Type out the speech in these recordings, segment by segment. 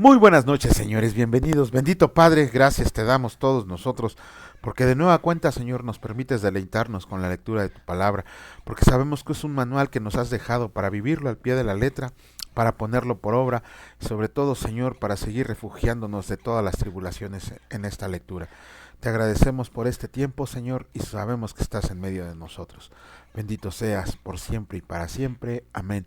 Muy buenas noches, señores, bienvenidos. Bendito Padre, gracias te damos todos nosotros, porque de nueva cuenta, Señor, nos permites deleitarnos con la lectura de tu palabra, porque sabemos que es un manual que nos has dejado para vivirlo al pie de la letra, para ponerlo por obra, y sobre todo, Señor, para seguir refugiándonos de todas las tribulaciones en esta lectura. Te agradecemos por este tiempo, Señor, y sabemos que estás en medio de nosotros. Bendito seas por siempre y para siempre. Amén.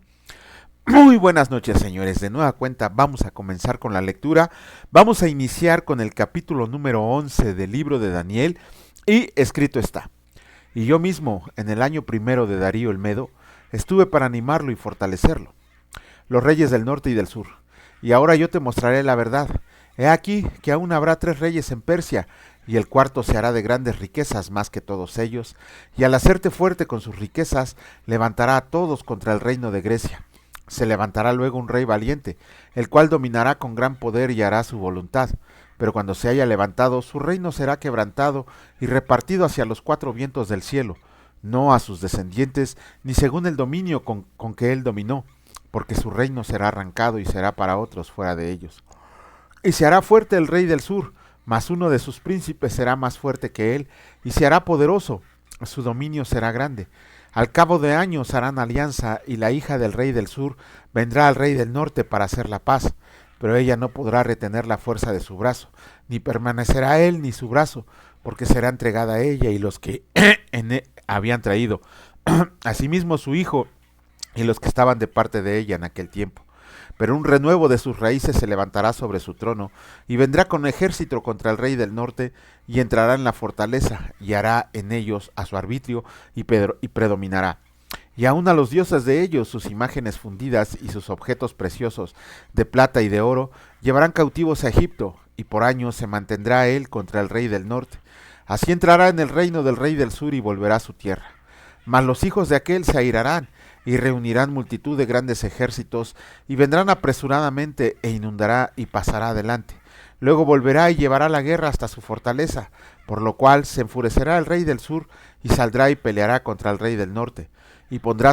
Muy buenas noches, señores. De nueva cuenta vamos a comenzar con la lectura. Vamos a iniciar con el capítulo número 11 del libro de Daniel, y escrito está: y yo mismo, en el año primero de Darío el Medo, estuve para animarlo y fortalecerlo, los reyes del norte y del sur. Y ahora yo te mostraré la verdad. He aquí que aún habrá 3 reyes en Persia, y el cuarto se hará de grandes riquezas más que todos ellos, y al hacerte fuerte con sus riquezas, levantará a todos contra el reino de Grecia. Se levantará luego un rey valiente, el cual dominará con gran poder y hará su voluntad. Pero cuando se haya levantado, su reino será quebrantado y repartido hacia los 4 vientos del cielo, no a sus descendientes, ni según el dominio con que él dominó, porque su reino será arrancado y será para otros fuera de ellos. Y se hará fuerte el rey del sur, mas uno de sus príncipes será más fuerte que él, y se hará poderoso, su dominio será grande. Al cabo de años harán alianza, y la hija del rey del sur vendrá al rey del norte para hacer la paz, pero ella no podrá retener la fuerza de su brazo, ni permanecerá él ni su brazo, porque será entregada a ella y los que habían traído, asimismo su hijo y los que estaban de parte de ella en aquel tiempo. Pero un renuevo de sus raíces se levantará sobre su trono, y vendrá con ejército contra el rey del norte, y entrará en la fortaleza, y hará en ellos a su arbitrio, y predominará. Y aun a los dioses de ellos, sus imágenes fundidas y sus objetos preciosos de plata y de oro, llevarán cautivos a Egipto, y por años se mantendrá él contra el rey del norte. Así entrará en el reino del rey del sur y volverá a su tierra. Mas los hijos de aquel se airarán, y reunirán multitud de grandes ejércitos, y vendrán apresuradamente, e inundará y pasará adelante. Luego volverá y llevará la guerra hasta su fortaleza, por lo cual se enfurecerá el rey del sur, y saldrá y peleará contra el rey del norte, y pondrá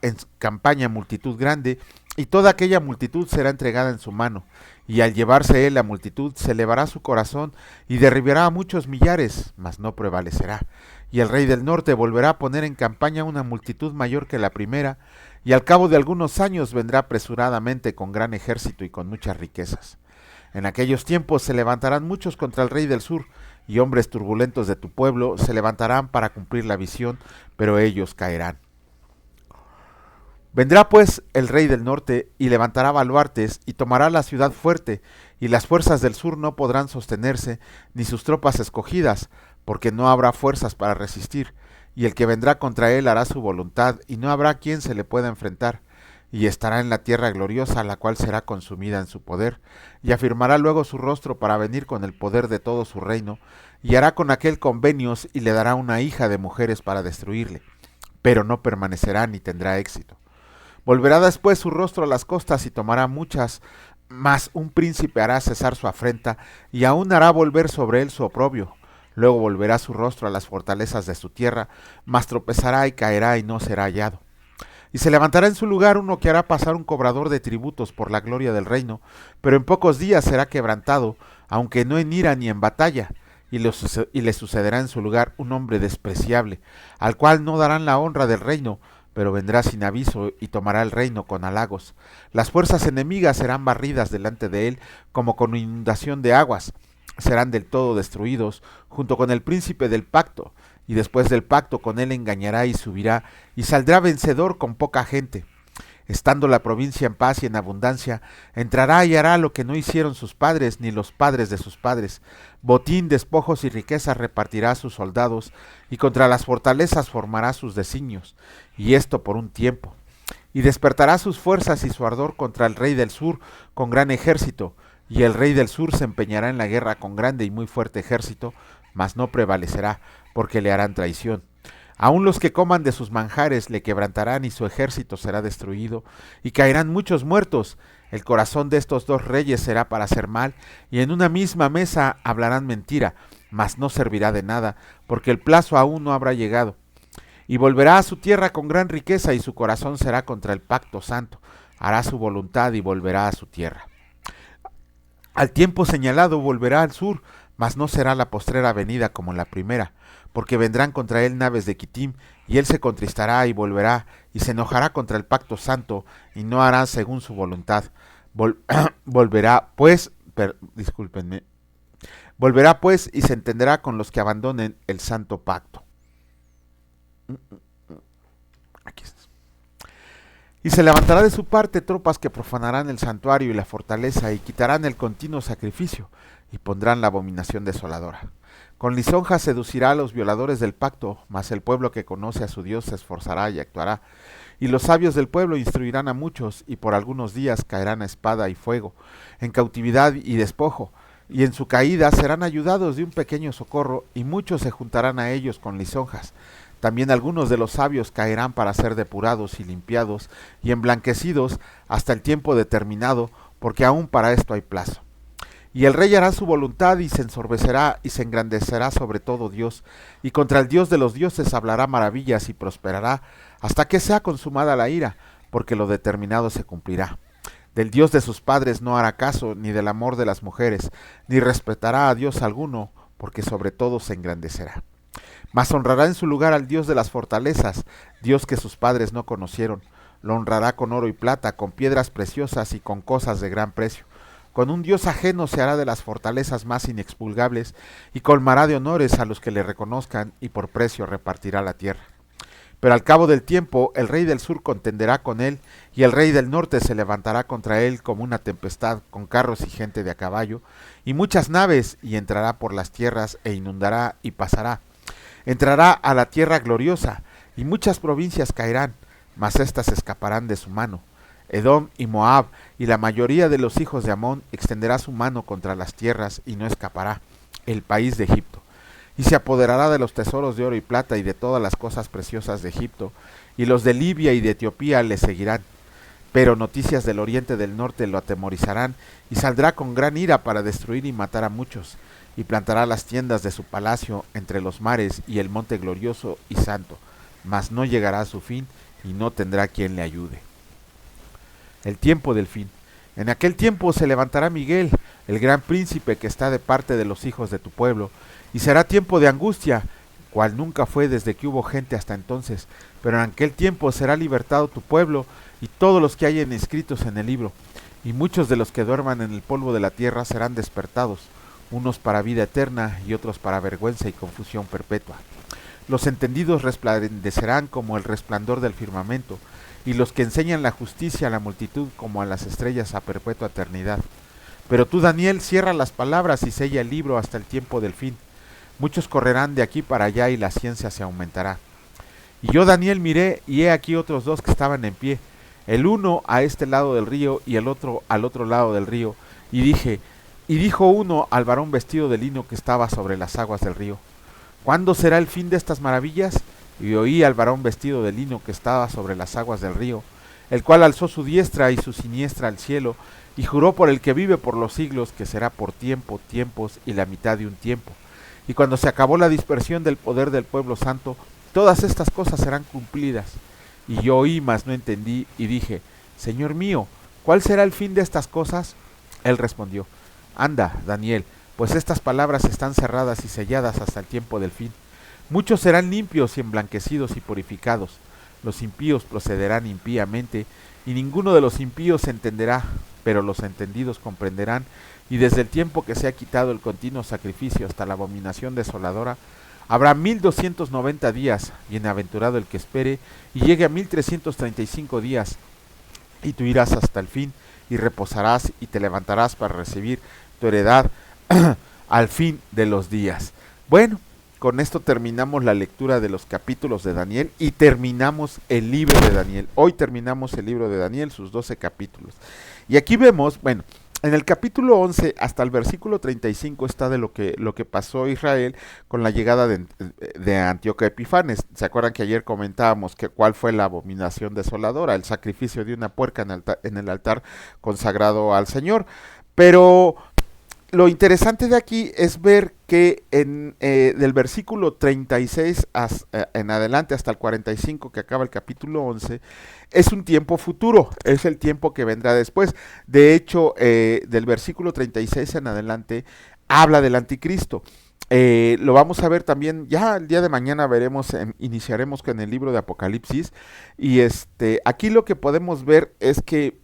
en campaña multitud grande, y toda aquella multitud será entregada en su mano, y al llevarse él la multitud, se elevará su corazón, y derribará a muchos millares, mas no prevalecerá. Y el rey del norte volverá a poner en campaña una multitud mayor que la primera, y al cabo de algunos años vendrá apresuradamente con gran ejército y con muchas riquezas. En aquellos tiempos se levantarán muchos contra el rey del sur, y hombres turbulentos de tu pueblo se levantarán para cumplir la visión, pero ellos caerán. Vendrá pues el rey del norte, y levantará baluartes, y tomará la ciudad fuerte, y las fuerzas del sur no podrán sostenerse, ni sus tropas escogidas, porque no habrá fuerzas para resistir, y el que vendrá contra él hará su voluntad, y no habrá quien se le pueda enfrentar, y estará en la tierra gloriosa, la cual será consumida en su poder, y afirmará luego su rostro para venir con el poder de todo su reino, y hará con aquel convenios, y le dará una hija de mujeres para destruirle, pero no permanecerá ni tendrá éxito. Volverá después su rostro a las costas y tomará muchas, mas un príncipe hará cesar su afrenta, y aún hará volver sobre él su oprobio. Luego volverá su rostro a las fortalezas de su tierra, mas tropezará y caerá y no será hallado. Y se levantará en su lugar uno que hará pasar un cobrador de tributos por la gloria del reino, pero en pocos días será quebrantado, aunque no en ira ni en batalla, y le sucederá en su lugar un hombre despreciable, al cual no darán la honra del reino, pero vendrá sin aviso y tomará el reino con halagos. Las fuerzas enemigas serán barridas delante de él como con inundación de aguas, serán del todo destruidos, junto con el príncipe del pacto, y después del pacto con él engañará y subirá, y saldrá vencedor con poca gente. Estando la provincia en paz y en abundancia, entrará y hará lo que no hicieron sus padres ni los padres de sus padres. Botín, despojos y riquezas repartirá a sus soldados, y contra las fortalezas formará sus designios, y esto por un tiempo. Y despertará sus fuerzas y su ardor contra el rey del sur con gran ejército, y el rey del sur se empeñará en la guerra con grande y muy fuerte ejército, mas no prevalecerá, porque le harán traición. Aun los que coman de sus manjares le quebrantarán, y su ejército será destruido, y caerán muchos muertos. El corazón de estos 2 reyes será para hacer mal, y en una misma mesa hablarán mentira, mas no servirá de nada, porque el plazo aún no habrá llegado. Y volverá a su tierra con gran riqueza, y su corazón será contra el pacto santo. Hará su voluntad y volverá a su tierra. Al tiempo señalado volverá al sur, mas no será la postrera venida como la primera, porque vendrán contra él naves de Quitim, y él se contristará y volverá, y se enojará contra el pacto santo, y no hará según su voluntad. Volverá, pues, discúlpenme, volverá pues y se entenderá con los que abandonen el santo pacto. Aquí está. Y se levantará de su parte tropas que profanarán el santuario y la fortaleza, y quitarán el continuo sacrificio, y pondrán la abominación desoladora. Con lisonja seducirá a los violadores del pacto, mas el pueblo que conoce a su Dios se esforzará y actuará. Y los sabios del pueblo instruirán a muchos, y por algunos días caerán a espada y fuego, en cautividad y despojo, y en su caída serán ayudados de un pequeño socorro, y muchos se juntarán a ellos con lisonjas. También algunos de los sabios caerán para ser depurados y limpiados y emblanquecidos hasta el tiempo determinado, porque aún para esto hay plazo. Y el rey hará su voluntad y se ensorbecerá y se engrandecerá sobre todo Dios, y contra el Dios de los dioses hablará maravillas y prosperará, hasta que sea consumada la ira, porque lo determinado se cumplirá. Del Dios de sus padres no hará caso, ni del amor de las mujeres, ni respetará a Dios alguno, porque sobre todo se engrandecerá. Mas honrará en su lugar al Dios de las fortalezas, Dios que sus padres no conocieron. Lo honrará con oro y plata, con piedras preciosas y con cosas de gran precio. Con un Dios ajeno se hará de las fortalezas más inexpugnables, y colmará de honores a los que le reconozcan, y por precio repartirá la tierra. Pero al cabo del tiempo el rey del sur contenderá con él, y el rey del norte se levantará contra él como una tempestad, con carros y gente de a caballo, y muchas naves, y entrará por las tierras, e inundará y pasará. Entrará a la tierra gloriosa, y muchas provincias caerán, mas éstas escaparán de su mano. Edom y Moab y la mayoría de los hijos de Amón extenderá su mano contra las tierras, y no escapará el país de Egipto. Y se apoderará de los tesoros de oro y plata y de todas las cosas preciosas de Egipto, y los de Libia y de Etiopía le seguirán. Pero noticias del oriente y del norte lo atemorizarán, y saldrá con gran ira para destruir y matar a muchos, y plantará las tiendas de su palacio entre los mares y el monte glorioso y santo, mas no llegará a su fin, y no tendrá quien le ayude. El tiempo del fin. En aquel tiempo se levantará Miguel, el gran príncipe que está de parte de los hijos de tu pueblo, y será tiempo de angustia, cual nunca fue desde que hubo gente hasta entonces, pero en aquel tiempo será libertado tu pueblo y todos los que hayan inscritos en el libro, y muchos de los que duerman en el polvo de la tierra serán despertados, unos para vida eterna y otros para vergüenza y confusión perpetua. Los entendidos resplandecerán como el resplandor del firmamento, y los que enseñan la justicia a la multitud como a las estrellas a perpetua eternidad. Pero tú, Daniel, cierra las palabras y sella el libro hasta el tiempo del fin. Muchos correrán de aquí para allá y la ciencia se aumentará. Y yo, Daniel, miré, y he aquí otros dos que estaban en pie, el uno a este lado del río y el otro al otro lado del río, y dijo uno al varón vestido de lino que estaba sobre las aguas del río: ¿Cuándo será el fin de estas maravillas? Y oí al varón vestido de lino que estaba sobre las aguas del río, el cual alzó su diestra y su siniestra al cielo, y juró por el que vive por los siglos que será por tiempo, tiempos y la mitad de un tiempo. Y cuando se acabó la dispersión del poder del pueblo santo, todas estas cosas serán cumplidas. Y yo oí, mas no entendí, y dije: Señor mío, ¿cuál será el fin de estas cosas? Él respondió: Anda, Daniel, pues estas palabras están cerradas y selladas hasta el tiempo del fin. Muchos serán limpios y emblanquecidos y purificados. Los impíos procederán impíamente, y ninguno de los impíos entenderá, pero los entendidos comprenderán, y desde el tiempo que se ha quitado el continuo sacrificio hasta la abominación desoladora, habrá 1290 días, bienaventurado el que espere, y llegue a 1335 días, y tú irás hasta el fin, y reposarás, y te levantarás para recibir tu heredad al fin de los días. Bueno, con esto terminamos la lectura de los capítulos de Daniel y terminamos el libro de Daniel. Hoy terminamos el libro de Daniel, sus 12 capítulos. Y aquí vemos, bueno, en el capítulo 11 hasta el versículo 35 está de lo que pasó Israel con la llegada de Antíoco Epifanes. ¿Se acuerdan que ayer comentábamos que cuál fue la abominación desoladora? El sacrificio de una puerca en el altar consagrado al Señor. Pero lo interesante de aquí es ver que del versículo 36 en adelante hasta el 45 que acaba el capítulo 11, es un tiempo futuro, es el tiempo que vendrá después. De hecho, del versículo 36 en adelante habla del anticristo. Lo vamos a ver también, ya el día de mañana veremos, iniciaremos con el libro de Apocalipsis, y aquí lo que podemos ver es que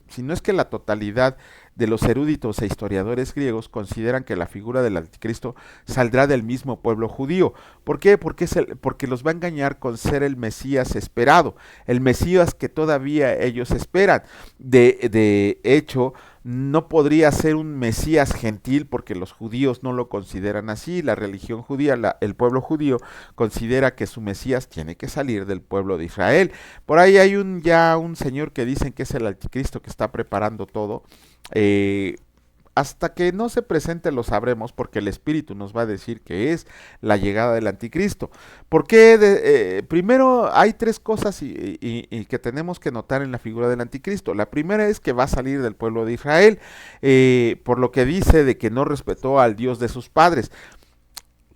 si no es que la totalidad de los eruditos e historiadores griegos consideran que la figura del anticristo saldrá del mismo pueblo judío. ¿Por qué? Porque los va a engañar con ser el Mesías esperado, el Mesías que todavía ellos esperan. De hecho, no podría ser un Mesías gentil porque los judíos no lo consideran así. La religión judía, el pueblo judío, considera que su Mesías tiene que salir del pueblo de Israel. Por ahí hay ya un señor que dicen que es el anticristo que está preparando todo. Eh, Hasta que no se presente lo sabremos, porque el Espíritu nos va a decir que es la llegada del anticristo. Porque primero hay tres cosas y que tenemos que notar en la figura del anticristo. La primera es que va a salir del pueblo de Israel, por lo que dice de que no respetó al Dios de sus padres.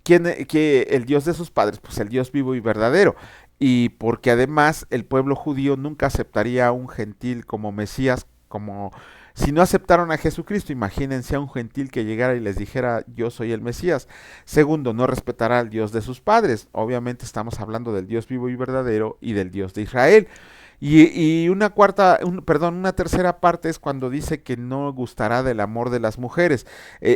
Que el Dios de sus padres? Pues el Dios vivo y verdadero. Y porque además el pueblo judío nunca aceptaría a un gentil como Mesías, como si no aceptaron a Jesucristo. Imagínense a un gentil que llegara y les dijera yo soy el Mesías. Segundo, no respetará al Dios de sus padres. Obviamente estamos hablando del Dios vivo y verdadero y del Dios de Israel. Y una tercera parte es cuando dice que no gustará del amor de las mujeres.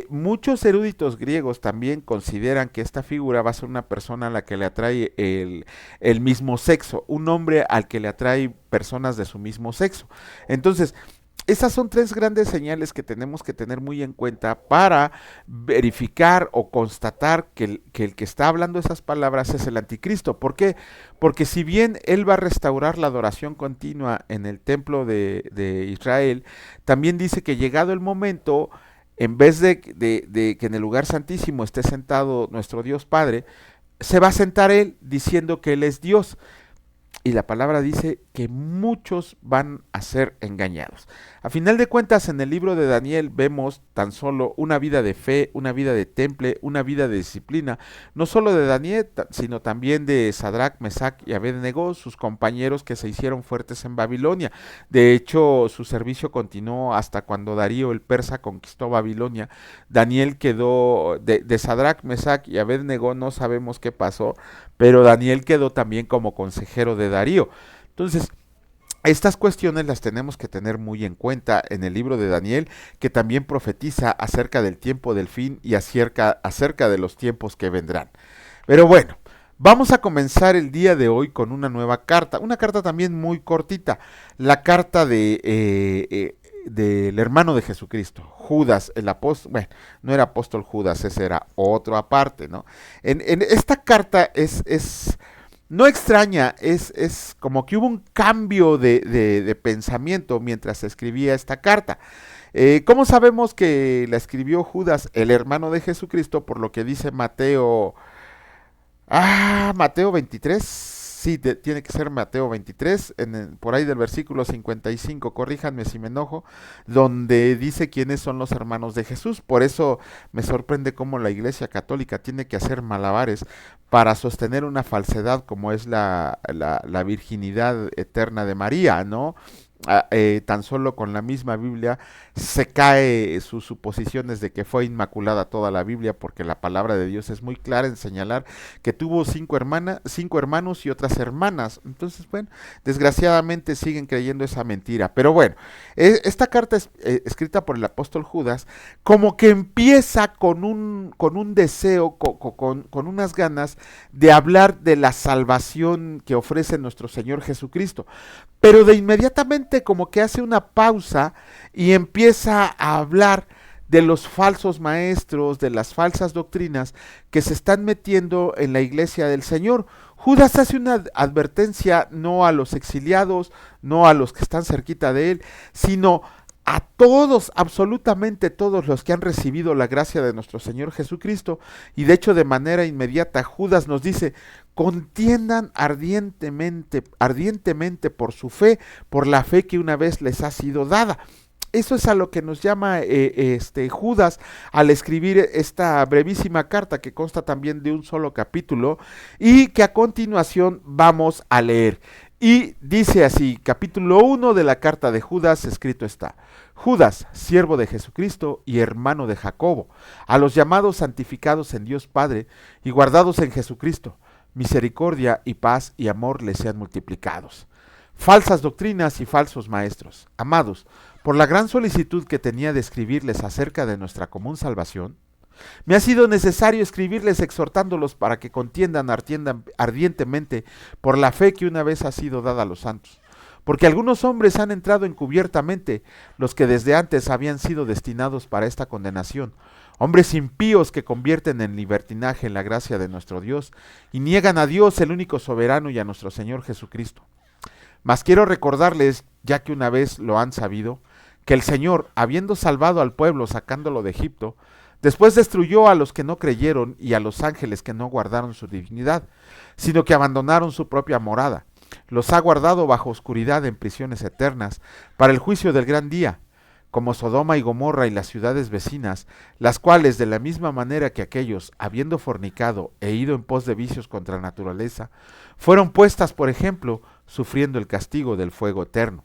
Muchos eruditos griegos también consideran que esta figura va a ser una persona a la que le atrae el mismo sexo, un hombre al que le atrae personas de su mismo sexo. Entonces, esas son tres grandes señales que tenemos que tener muy en cuenta para verificar o constatar que el que está hablando esas palabras es el anticristo. ¿Por qué? Porque si bien él va a restaurar la adoración continua en el templo de Israel, también dice que llegado el momento, en vez de que en el lugar santísimo esté sentado nuestro Dios Padre, se va a sentar él diciendo que él es Dios. Y la palabra dice que muchos van a ser engañados. A final de cuentas, en el libro de Daniel vemos tan solo una vida de fe, una vida de temple, una vida de disciplina, no solo de Daniel, sino también de Sadrach, Mesach y Abednego, sus compañeros que se hicieron fuertes en Babilonia. De hecho, su servicio continuó hasta cuando Darío el persa conquistó Babilonia. Daniel quedó, de Sadrach, Mesach y Abednego no sabemos qué pasó, pero Daniel quedó también como consejero de Darío. Entonces, estas cuestiones las tenemos que tener muy en cuenta en el libro de Daniel, que también profetiza acerca del tiempo del fin y acerca de los tiempos que vendrán. Pero bueno, vamos a comenzar el día de hoy con una nueva carta, una carta también muy cortita, la carta del hermano de Jesucristo, Judas, el apóstol. Bueno, no era apóstol Judas, ese era otro aparte, ¿no? En esta carta no extraña, es como que hubo un cambio de pensamiento mientras se escribía esta carta. ¿Cómo sabemos que la escribió Judas, el hermano de Jesucristo? Por lo que dice Mateo 23. Sí, tiene que ser Mateo 23, por ahí del versículo 55, corríjanme si me enojo, donde dice quiénes son los hermanos de Jesús. Por eso me sorprende cómo la Iglesia Católica tiene que hacer malabares para sostener una falsedad como es la virginidad eterna de María, ¿no? Tan solo con la misma Biblia se cae sus suposiciones de que fue inmaculada toda la Biblia, porque la palabra de Dios es muy clara en señalar que tuvo cinco hermanos y otras hermanas. Entonces, bueno, desgraciadamente siguen creyendo esa mentira. Pero bueno, esta carta es escrita por el apóstol Judas, como que empieza con un deseo, con unas ganas de hablar de la salvación que ofrece nuestro Señor Jesucristo. Pero de inmediatamente como que hace una pausa y empieza a hablar de los falsos maestros, de las falsas doctrinas que se están metiendo en la iglesia del Señor. Judas hace una advertencia no a los exiliados, no a los que están cerquita de él, sino a todos, absolutamente todos los que han recibido la gracia de nuestro Señor Jesucristo. Y de hecho, de manera inmediata, Judas nos dice: contiendan ardientemente por su fe, por la fe que una vez les ha sido dada. eso es a lo que nos llama Judas al escribir esta brevísima carta que consta también de un solo capítulo y que a continuación vamos a leer. Y dice así, capítulo 1 de la carta de Judas, escrito está: Judas, siervo de Jesucristo y hermano de Jacobo, a los llamados santificados en Dios Padre y guardados en Jesucristo, misericordia y paz y amor les sean multiplicados. Falsas doctrinas y falsos maestros, amados, por la gran solicitud que tenía de escribirles acerca de nuestra común salvación, me ha sido necesario escribirles exhortándolos para que contiendan ardientemente por la fe que una vez ha sido dada a los santos. Porque algunos hombres han entrado encubiertamente, los que desde antes habían sido destinados para esta condenación, hombres impíos que convierten en libertinaje la gracia de nuestro Dios y niegan a Dios el único soberano y a nuestro Señor Jesucristo. Mas quiero recordarles, ya que una vez lo han sabido, que el Señor, habiendo salvado al pueblo sacándolo de Egipto, después destruyó a los que no creyeron y a los ángeles que no guardaron su divinidad, sino que abandonaron su propia morada. Los ha guardado bajo oscuridad en prisiones eternas, para el juicio del gran día, como Sodoma y Gomorra y las ciudades vecinas, las cuales de la misma manera que aquellos, habiendo fornicado e ido en pos de vicios contra la naturaleza, fueron puestas por ejemplo, sufriendo el castigo del fuego eterno.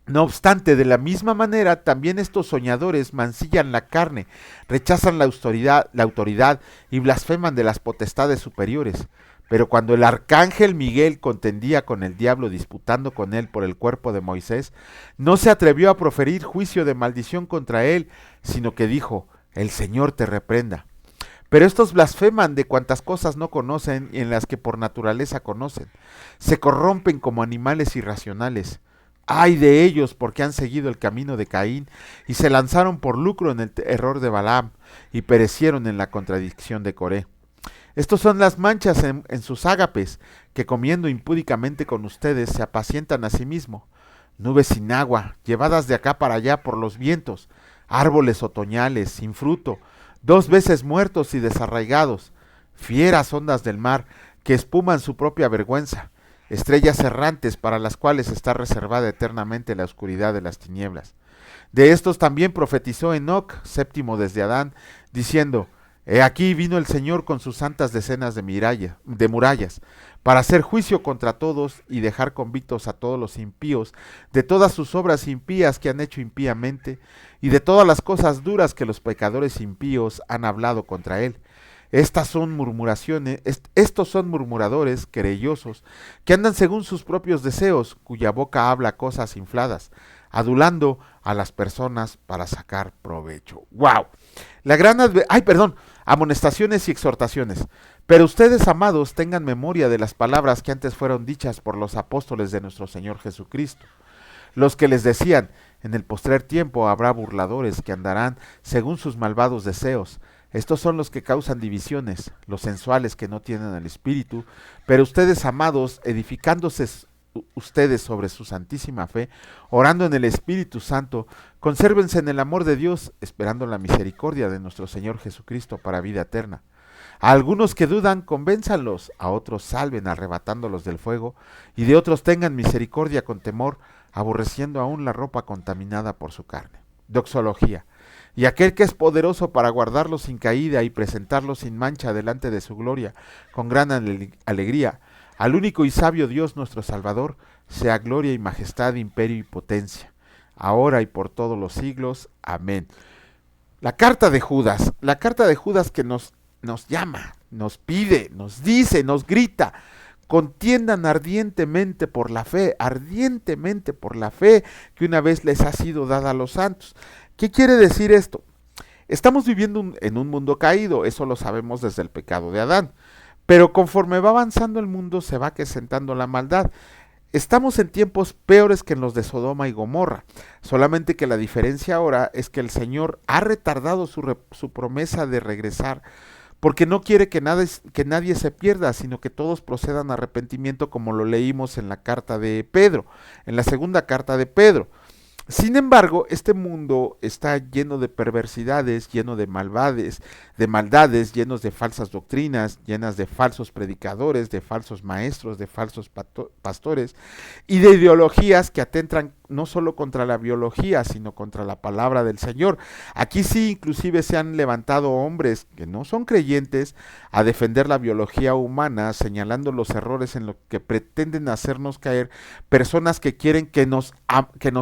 No obstante, de la misma manera, también estos soñadores mancillan la carne, rechazan la autoridad y blasfeman de las potestades superiores. Pero cuando el arcángel Miguel contendía con el diablo disputando con él por el cuerpo de Moisés, no se atrevió a proferir juicio de maldición contra él, sino que dijo: el Señor te reprenda. Pero estos blasfeman de cuantas cosas no conocen y en las que por naturaleza conocen. Se corrompen como animales irracionales. ¡Ay de ellos, porque han seguido el camino de Caín y se lanzaron por lucro en el error de Balaam y perecieron en la contradicción de Coré! Estos son las manchas en sus ágapes, que comiendo impúdicamente con ustedes se apacientan a sí mismos. Nubes sin agua, llevadas de acá para allá por los vientos, árboles otoñales, sin fruto, 2 veces muertos y desarraigados, fieras ondas del mar, que espuman su propia vergüenza, estrellas errantes para las cuales está reservada eternamente la oscuridad de las tinieblas. De estos también profetizó Enoc, séptimo desde Adán, diciendo: he aquí vino el Señor con sus santas decenas de murallas, para hacer juicio contra todos y dejar convictos a todos los impíos de todas sus obras impías que han hecho impíamente y de todas las cosas duras que los pecadores impíos han hablado contra él. Estos son murmuradores, querellosos, que andan según sus propios deseos, cuya boca habla cosas infladas, adulando a las personas para sacar provecho. ¡Wow! Amonestaciones y exhortaciones. Pero ustedes, amados, tengan memoria de las palabras que antes fueron dichas por los apóstoles de nuestro Señor Jesucristo, los que les decían: en el postrer tiempo habrá burladores que andarán según sus malvados deseos. Estos son los que causan divisiones, los sensuales que no tienen el espíritu. Pero ustedes, amados, edificándose ustedes sobre su santísima fe, orando en el Espíritu Santo, consérvense en el amor de Dios, esperando la misericordia de nuestro Señor Jesucristo para vida eterna. A algunos que dudan, convénzanlos; a otros salven, arrebatándolos del fuego; y de otros tengan misericordia con temor, aborreciendo aún la ropa contaminada por su carne. Doxología. Y aquel que es poderoso para guardarlos sin caída y presentarlos sin mancha delante de su gloria, con gran alegría, al único y sabio Dios nuestro Salvador, sea gloria y majestad, imperio y potencia, ahora y por todos los siglos. Amén. La carta de Judas que nos llama, nos pide, nos dice, nos grita: contiendan ardientemente por la fe que una vez les ha sido dada a los santos. ¿Qué quiere decir esto? Estamos viviendo en un mundo caído, eso lo sabemos desde el pecado de Adán, pero conforme va avanzando el mundo se va acrecentando la maldad. Estamos en tiempos peores que en los de Sodoma y Gomorra, solamente que la diferencia ahora es que el Señor ha retardado su promesa de regresar, porque no quiere que nadie se pierda, sino que todos procedan a arrepentimiento, como lo leímos en la carta de Pedro, en la segunda carta de Pedro. Sin embargo, este mundo está lleno de perversidades, lleno de maldades, llenos de falsas doctrinas, llenas de falsos predicadores, de falsos maestros, de falsos pastores y de ideologías que atentan no solo contra la biología, sino contra la palabra del Señor. Aquí sí, inclusive se han levantado hombres que no son creyentes a defender la biología humana, señalando los errores en lo que pretenden hacernos caer personas que quieren que nos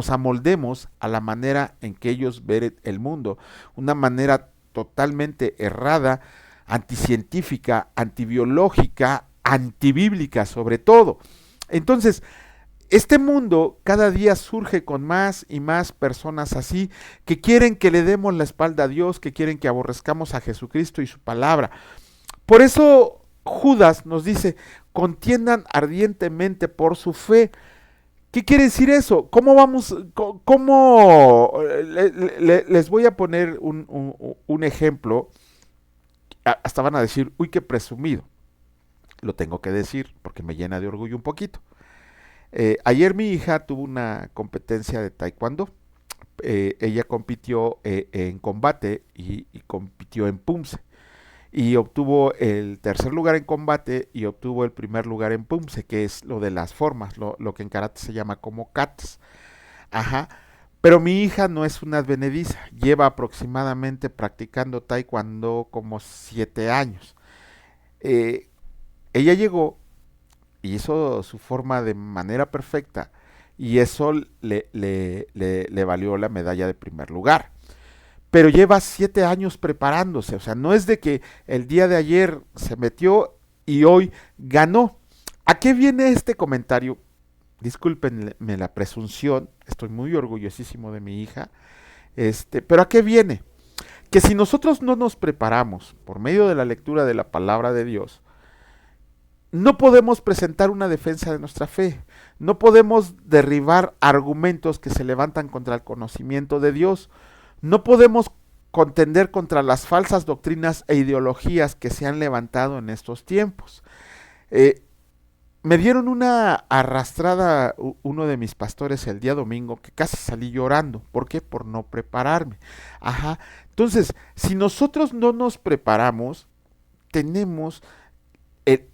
amoldemos a la manera en que ellos ven el mundo, una manera totalmente errada, anticientífica, antibiológica, antibíblica sobre todo. Entonces, este mundo cada día surge con más y más personas así que quieren que le demos la espalda a Dios, que quieren que aborrezcamos a Jesucristo y su palabra. Por eso Judas nos dice, contiendan ardientemente por su fe. ¿Qué quiere decir eso? ¿Cómo vamos? ¿Cómo? Les voy a poner un ejemplo. Hasta van a decir, uy, qué presumido. Lo tengo que decir porque me llena de orgullo un poquito. Ayer mi hija tuvo una competencia de taekwondo. Ella compitió en combate y compitió en Pumse. Y obtuvo el tercer lugar en combate y obtuvo el primer lugar en Pumse, que es lo de las formas, lo que en karate se llama como katas. Ajá. Pero mi hija no es una advenediza, lleva aproximadamente practicando taekwondo como 7 años. Eh, Ella llegó y hizo su forma de manera perfecta y eso le valió la medalla de primer lugar. Pero lleva 7 años preparándose, o sea, no es de que el día de ayer se metió y hoy ganó. ¿A qué viene este comentario? Discúlpenme la presunción, estoy muy orgullosísimo de mi hija, pero ¿a qué viene? Que si nosotros no nos preparamos por medio de la lectura de la palabra de Dios, no podemos presentar una defensa de nuestra fe, no podemos derribar argumentos que se levantan contra el conocimiento de Dios, no podemos contender contra las falsas doctrinas e ideologías que se han levantado en estos tiempos. Eh, Me dieron una arrastrada uno de mis pastores el día domingo que casi salí llorando. ¿Por qué? Por no prepararme. Ajá. Entonces, si nosotros no nos preparamos, tenemos el,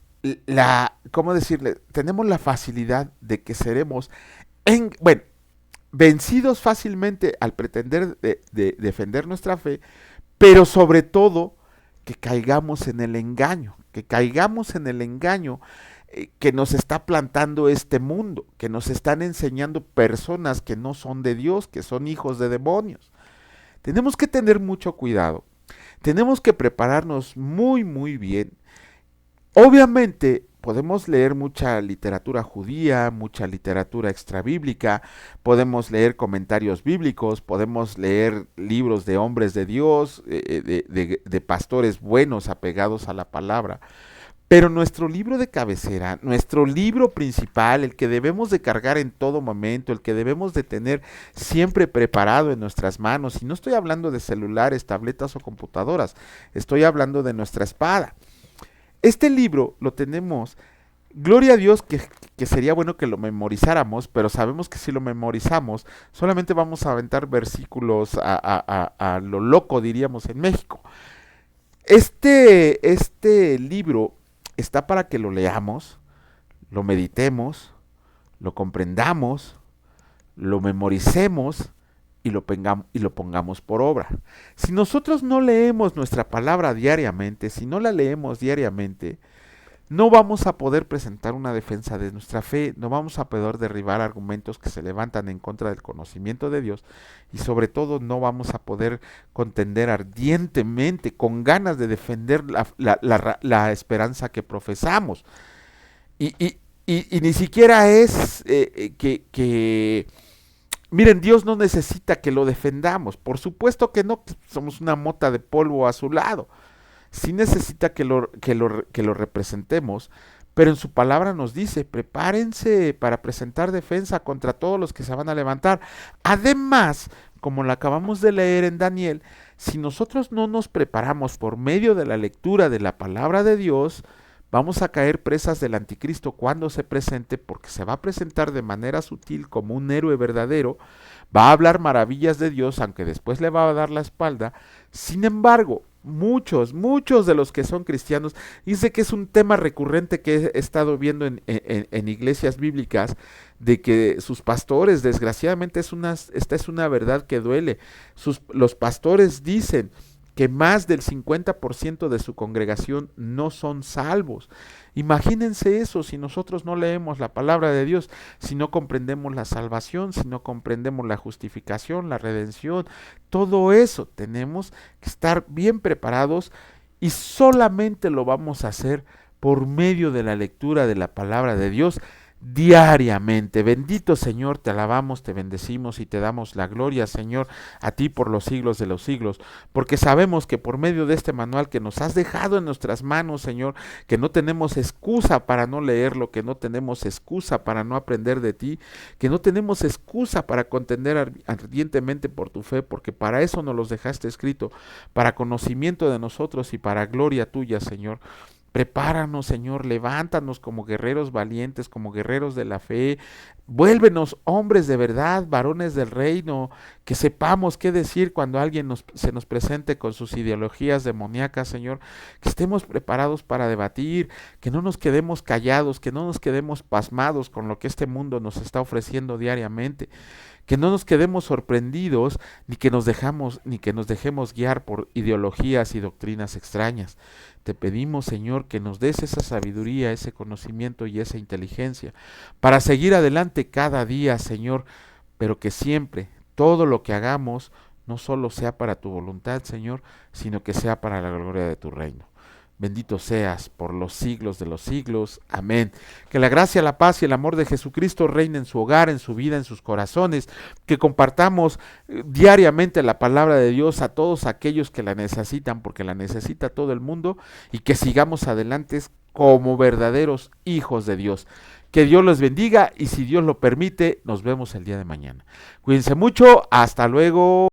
¿cómo decirle? Tenemos la facilidad de que seremos, bueno, vencidos fácilmente al pretender de defender nuestra fe, pero sobre todo que caigamos en el engaño, que nos está plantando este mundo, que nos están enseñando personas que no son de Dios, que son hijos de demonios. Tenemos que tener mucho cuidado, tenemos que prepararnos muy, muy bien. Obviamente podemos leer mucha literatura judía, mucha literatura extrabíblica, podemos leer comentarios bíblicos, podemos leer libros de hombres de Dios, de pastores buenos apegados a la palabra. Pero nuestro libro de cabecera, nuestro libro principal, el que debemos de cargar en todo momento, el que debemos de tener siempre preparado en nuestras manos, y no estoy hablando de celulares, tabletas o computadoras, estoy hablando de nuestra espada. Este libro lo tenemos, gloria a Dios que sería bueno que lo memorizáramos, pero sabemos que si lo memorizamos, solamente vamos a aventar versículos a lo loco, diríamos en México. Este libro está para que lo leamos, lo meditemos, lo comprendamos, lo memoricemos y lo pongamos por obra. Si nosotros no leemos nuestra palabra diariamente, si no la leemos diariamente, no vamos a poder presentar una defensa de nuestra fe, no vamos a poder derribar argumentos que se levantan en contra del conocimiento de Dios y sobre todo no vamos a poder contender ardientemente, con ganas de defender la esperanza que profesamos. Y ni siquiera es miren, Dios no necesita que lo defendamos, por supuesto que no, somos una mota de polvo a su lado. Sí necesita que lo representemos, pero en su palabra nos dice, prepárense para presentar defensa contra todos los que se van a levantar. Además, como lo acabamos de leer en Daniel, si nosotros no nos preparamos por medio de la lectura de la palabra de Dios, vamos a caer presas del anticristo cuando se presente, porque se va a presentar de manera sutil como un héroe verdadero, va a hablar maravillas de Dios, aunque después le va a dar la espalda. Sin embargo, muchos de los que son cristianos, y sé que es un tema recurrente que he estado viendo en iglesias bíblicas, de que sus pastores, desgraciadamente esta es una verdad que duele, los pastores dicen que más del 50% de su congregación no son salvos. Imagínense eso, si nosotros no leemos la palabra de Dios, si no comprendemos la salvación, si no comprendemos la justificación, la redención, todo eso tenemos que estar bien preparados, y solamente lo vamos a hacer por medio de la lectura de la palabra de Dios diariamente. Bendito Señor, te alabamos, te bendecimos y te damos la gloria, Señor, a ti por los siglos de los siglos, porque sabemos que por medio de este manual que nos has dejado en nuestras manos, Señor, que no tenemos excusa para no leerlo, que no tenemos excusa para no aprender de ti, que no tenemos excusa para contender ardientemente por tu fe, porque para eso nos los dejaste escrito, para conocimiento de nosotros y para gloria tuya, Señor. Prepáranos, Señor, levántanos como guerreros valientes, como guerreros de la fe. Vuélvenos hombres de verdad, varones del reino, que sepamos qué decir cuando alguien se nos presente con sus ideologías demoníacas, Señor. Que estemos preparados para debatir, que no nos quedemos callados, que no nos quedemos pasmados con lo que este mundo nos está ofreciendo diariamente. Que no nos quedemos sorprendidos, ni que nos dejemos guiar por ideologías y doctrinas extrañas. Te pedimos, Señor, que nos des esa sabiduría, ese conocimiento y esa inteligencia para seguir adelante cada día, Señor, pero que siempre todo lo que hagamos no solo sea para tu voluntad, Señor, sino que sea para la gloria de tu reino. Bendito seas por los siglos de los siglos. Amén. Que la gracia, la paz y el amor de Jesucristo reine en su hogar, en su vida, en sus corazones. Que compartamos diariamente la palabra de Dios a todos aquellos que la necesitan, porque la necesita todo el mundo. Y que sigamos adelante como verdaderos hijos de Dios. Que Dios los bendiga y si Dios lo permite, nos vemos el día de mañana. Cuídense mucho. Hasta luego.